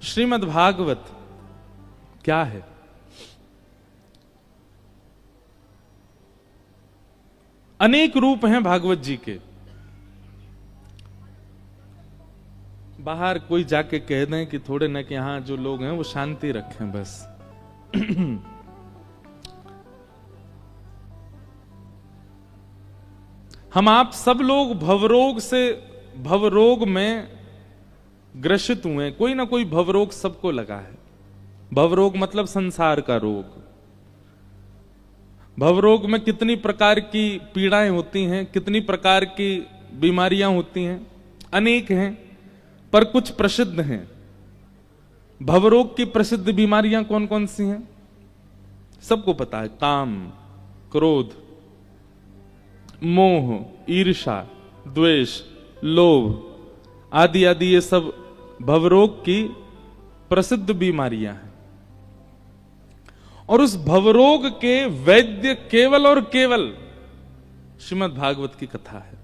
श्रीमद् भागवत क्या है? अनेक रूप हैं भागवत जी के। बाहर कोई जाके कह दें कि थोड़े न कि यहां जो लोग हैं वो शांति रखें बस। हम आप सब लोग भवरोग में ग्रसित हुए हैं। कोई ना कोई भवरोग सबको लगा है। भवरोग मतलब संसार का रोग। भवरोग में कितनी प्रकार की पीड़ाएं होती हैं, कितनी प्रकार की बीमारियां होती हैं, अनेक हैं, पर कुछ प्रसिद्ध हैं। भवरोग की प्रसिद्ध बीमारियां कौन कौन सी हैं? सबको पता है। काम, क्रोध, मोह, ईर्ष्या, द्वेष, लोभ आदि आदि, ये सब भवरोग की प्रसिद्ध बीमारियां हैं। और उस भवरोग के वैद्य केवल और केवल श्रीमद् भागवत की कथा है।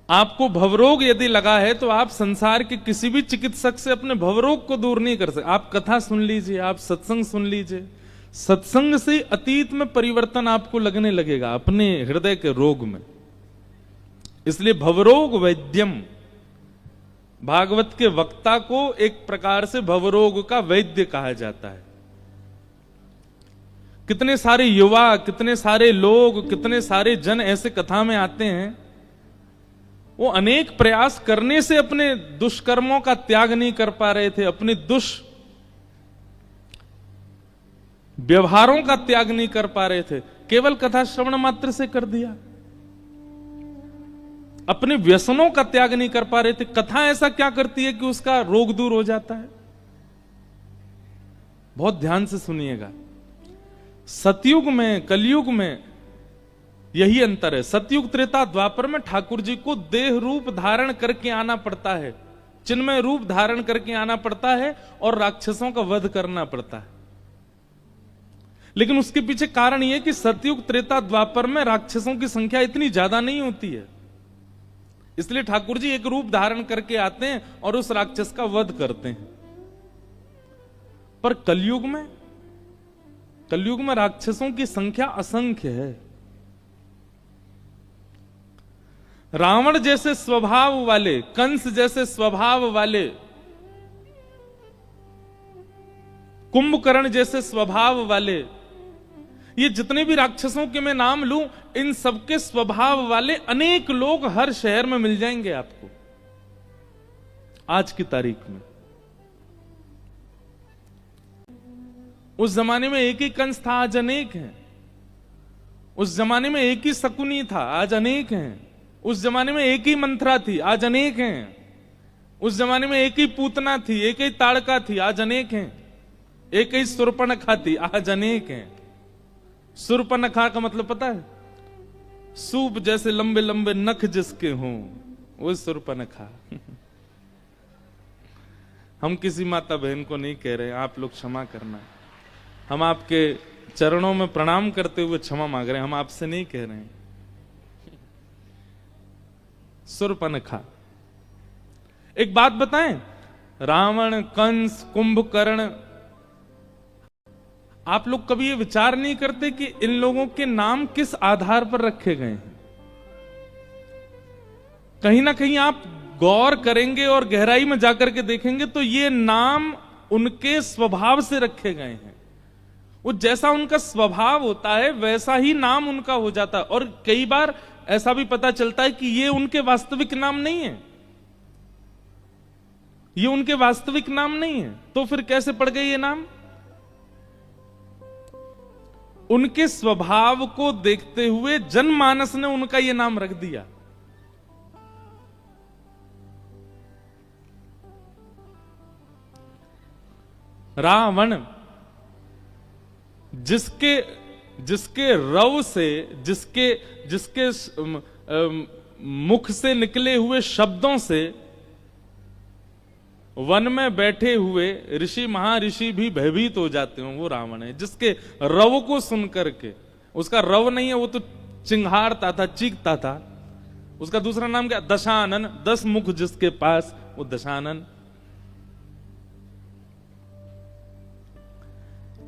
आपको भवरोग यदि लगा है तो आप संसार के किसी भी चिकित्सक से अपने भवरोग को दूर नहीं कर सकते। आप कथा सुन लीजिए, आप सत्संग सुन लीजिए, सत्संग से अतीत में परिवर्तन आपको लगने लगेगा अपने हृदय के रोग में। इसलिए भवरोग वैद्यम, भागवत के वक्ता को एक प्रकार से भवरोग का वैद्य कहा जाता है। कितने सारे युवा, कितने सारे लोग, कितने सारे जन ऐसे कथा में आते हैं, वो अनेक प्रयास करने से अपने दुष्कर्मों का त्याग नहीं कर पा रहे थे, अपने व्यवहारों का त्याग नहीं कर पा रहे थे, केवल कथा श्रवण मात्र से कर दिया। अपने व्यसनों का त्याग नहीं कर पा रहे थे। कथा ऐसा क्या करती है कि उसका रोग दूर हो जाता है? बहुत ध्यान से सुनिएगा। सतयुग में, कलयुग में यही अंतर है। सतयुग, त्रेता, द्वापर में ठाकुर जी को देह रूप धारण करके आना पड़ता है, चिन्मय रूप धारण करके आना पड़ता है और राक्षसों का वध करना पड़ता है। लेकिन उसके पीछे कारण यह कि सतयुग, त्रेता, द्वापर में राक्षसों की संख्या इतनी ज्यादा नहीं होती है, इसलिए ठाकुर जी एक रूप धारण करके आते हैं और उस राक्षस का वध करते हैं। पर कलयुग में राक्षसों की संख्या असंख्य है। रावण जैसे स्वभाव वाले, कंस जैसे स्वभाव वाले, कुंभकर्ण जैसे स्वभाव वाले, ये जितने भी राक्षसों के मैं नाम लूं, इन सबके स्वभाव वाले अनेक लोग हर शहर में मिल जाएंगे आपको आज की तारीख में। उस जमाने में एक ही कंस था, आज अनेक हैं। उस जमाने में एक ही शकुनी था, आज अनेक हैं। उस जमाने में एक ही मंथरा थी, आज अनेक हैं। उस जमाने में एक ही पूतना थी, एक ही ताड़का थी, आज अनेक हैं। एक ही सुर्पणखा थी, आज अनेक हैं। सुर्पणखा का मतलब पता है? सूप जैसे लंबे लंबे नख जिसके हों, वो सुर्पणखा। हम किसी माता बहन को नहीं कह रहे, आप लोग क्षमा करना। हम आपके चरणों में प्रणाम करते हुए क्षमा मांग रहे हैं, हम आपसे नहीं कह रहे हैं। सुर्पणखा। एक बात बताएं, रावण, कंस, कुंभकर्ण, आप लोग कभी ये विचार नहीं करते कि इन लोगों के नाम किस आधार पर रखे गए हैं? कहीं ना कहीं आप गौर करेंगे और गहराई में जाकर के देखेंगे तो ये नाम उनके स्वभाव से रखे गए हैं। वो जैसा उनका स्वभाव होता है वैसा ही नाम उनका हो जाता है। और कई बार ऐसा भी पता चलता है कि ये उनके वास्तविक नाम नहीं है, ये उनके वास्तविक नाम नहीं है। तो फिर कैसे पड़ गए ये नाम? उनके स्वभाव को देखते हुए जनमानस ने उनका यह नाम रख दिया। रावण, जिसके रव से, जिसके मुख से निकले हुए शब्दों से वन में बैठे हुए ऋषि महाऋषि भी भयभीत हो जाते हैं, वो रावण है। जिसके रव को सुन करके, उसका रव नहीं है, वो तो चिंघाड़ता था, चीखता था। उसका दूसरा नाम क्या? दशानन। 10 मुख जिसके पास, वो दशानन।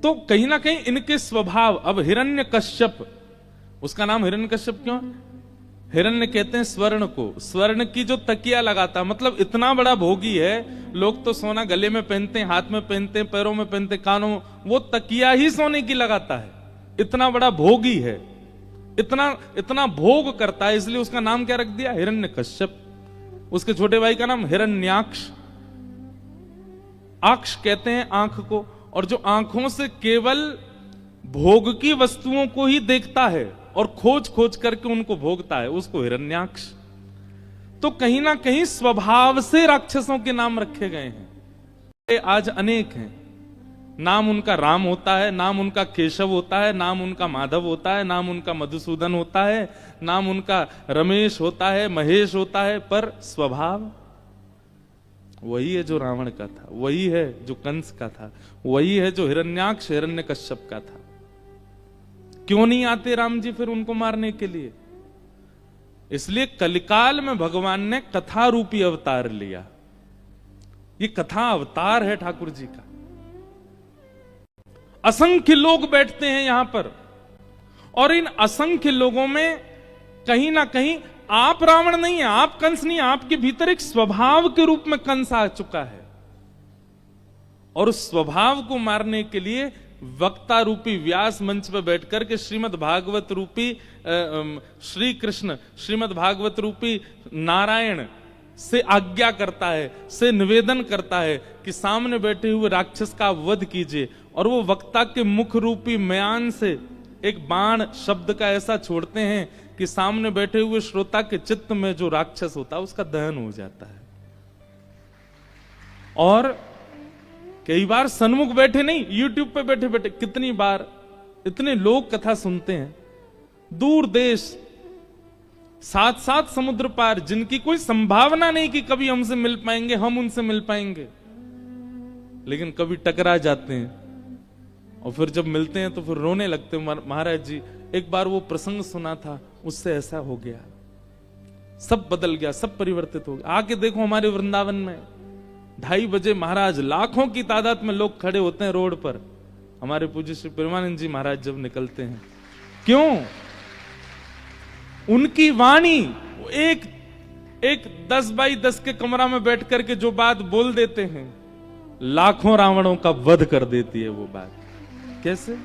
तो कहीं ना कहीं इनके स्वभाव, अब हिरण्यकश्यप, उसका नाम हिरण्यकश्यप क्यों? हिरण्य कहते हैं स्वर्ण को, स्वर्ण की जो तकिया लगाता, मतलब इतना बड़ा भोगी है। लोग तो सोना गले में पहनते हैं, हाथ में पहनते हैं, पैरों में पहनते हैं, कानों में, वो तकिया ही सोने की लगाता है। इतना बड़ा भोगी है, इतना इतना भोग करता है, इसलिए उसका नाम क्या रख दिया? हिरण्यकश्यप। उसके छोटे भाई का नाम हिरण्याक्ष। आक्ष कहते हैं आंख को, और जो आंखों से केवल भोग की वस्तुओं को ही देखता है और खोज खोज करके उनको भोगता है, उसको हिरण्याक्ष। तो कहीं ना कहीं स्वभाव से राक्षसों के नाम रखे गए हैं। आज अनेक हैं, नाम उनका राम होता है, नाम उनका केशव होता है, नाम उनका माधव होता है, नाम उनका मधुसूदन होता है, नाम उनका रमेश होता है, महेश होता है, पर स्वभाव वही है जो रावण का था, वही है जो कंस का था, वही है जो हिरण्याक्ष हिरण्यकश्यप का था। क्यों नहीं आते राम जी फिर उनको मारने के लिए? इसलिए कलिकाल में भगवान ने कथा रूपी अवतार लिया। ये कथा अवतार है ठाकुर जी का। असंख्य लोग बैठते हैं यहां पर, और इन असंख्य लोगों में कहीं ना कहीं आप रावण नहीं है, आप कंस नहीं है, आपके भीतर एक स्वभाव के रूप में कंस आ चुका है। और उस स्वभाव को मारने के लिए वक्ता रूपी व्यास मंच पर बैठकर के श्रीमद् भागवत रूपी श्री कृष्ण, श्रीमद् भागवत रूपी नारायण से आज्ञा करता है, से निवेदन करता है कि सामने बैठे हुए राक्षस का वध कीजिए। और वो वक्ता के मुख रूपी म्यान से एक बाण शब्द का ऐसा छोड़ते हैं कि सामने बैठे हुए श्रोता के चित्त में जो राक्षस होता है उसका दहन हो जाता है। और कई बार सन्मुख बैठे नहीं, यूट्यूब पे बैठे बैठे कितनी बार इतने लोग कथा सुनते हैं, दूर देश, साथ साथ समुद्र पार, जिनकी कोई संभावना नहीं कि कभी हमसे मिल पाएंगे, हम उनसे मिल पाएंगे, लेकिन कभी टकरा जाते हैं और फिर जब मिलते हैं तो फिर रोने लगते हैं। महाराज जी एक बार वो प्रसंग सुना था, उससे ऐसा हो गया, सब बदल गया, सब परिवर्तित हो गया। आके देखो हमारे वृंदावन में 2:30 बजे महाराज, लाखों की तादाद में लोग खड़े होते हैं रोड पर। हमारे पूज्य श्री प्रेमानंद जी महाराज जब निकलते हैं, क्यों? उनकी वाणी एक 10 बाई 10 के कमरा में बैठ करके जो बात बोल देते हैं, लाखों रावणों का वध कर देती है वो बात। कैसे?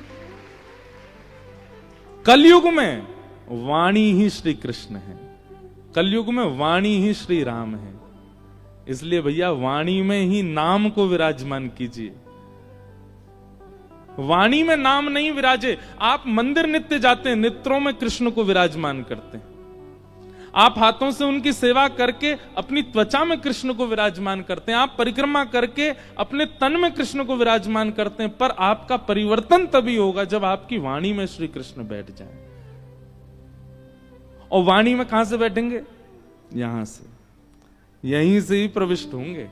कलयुग में वाणी ही श्री कृष्ण है, कलयुग में वाणी ही श्री राम है। इसलिए भैया वाणी में ही नाम को विराजमान कीजिए, वाणी में नाम नहीं विराजे। आप मंदिर नित्य जाते हैं, नेत्रों में कृष्ण को विराजमान करते हैं, आप हाथों से उनकी सेवा करके अपनी त्वचा में कृष्ण को विराजमान करते हैं, आप परिक्रमा करके अपने तन में कृष्ण को विराजमान करते हैं, पर आपका परिवर्तन तभी होगा जब आपकी वाणी में श्री कृष्ण बैठ जाए। और वाणी में कहां से बैठेंगे? यहां से, यहीं से ही प्रविष्ट होंगे।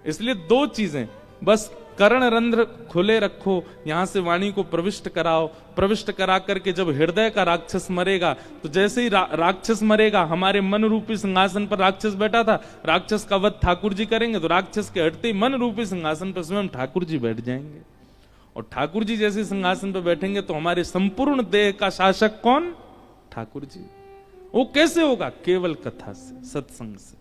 इसलिए 2 चीजें बस, कर्ण रंध्र खुले रखो, यहां से वाणी को प्रविष्ट कराओ, प्रविष्ट करा करके जब हृदय का राक्षस मरेगा, तो जैसे ही राक्षस मरेगा, हमारे मन रूपी सिंहासन पर राक्षस बैठा था, राक्षस का वध ठाकुर जी करेंगे, तो राक्षस के हटते ही मन रूपी सिंहासन पर स्वयं ठाकुर जी बैठ जाएंगे। और ठाकुर जी जैसे सिंहासन पर बैठेंगे तो हमारे संपूर्ण देह का शासक कौन? ठाकुर जी। वो कैसे होगा? केवल कथा से, सत्संग से।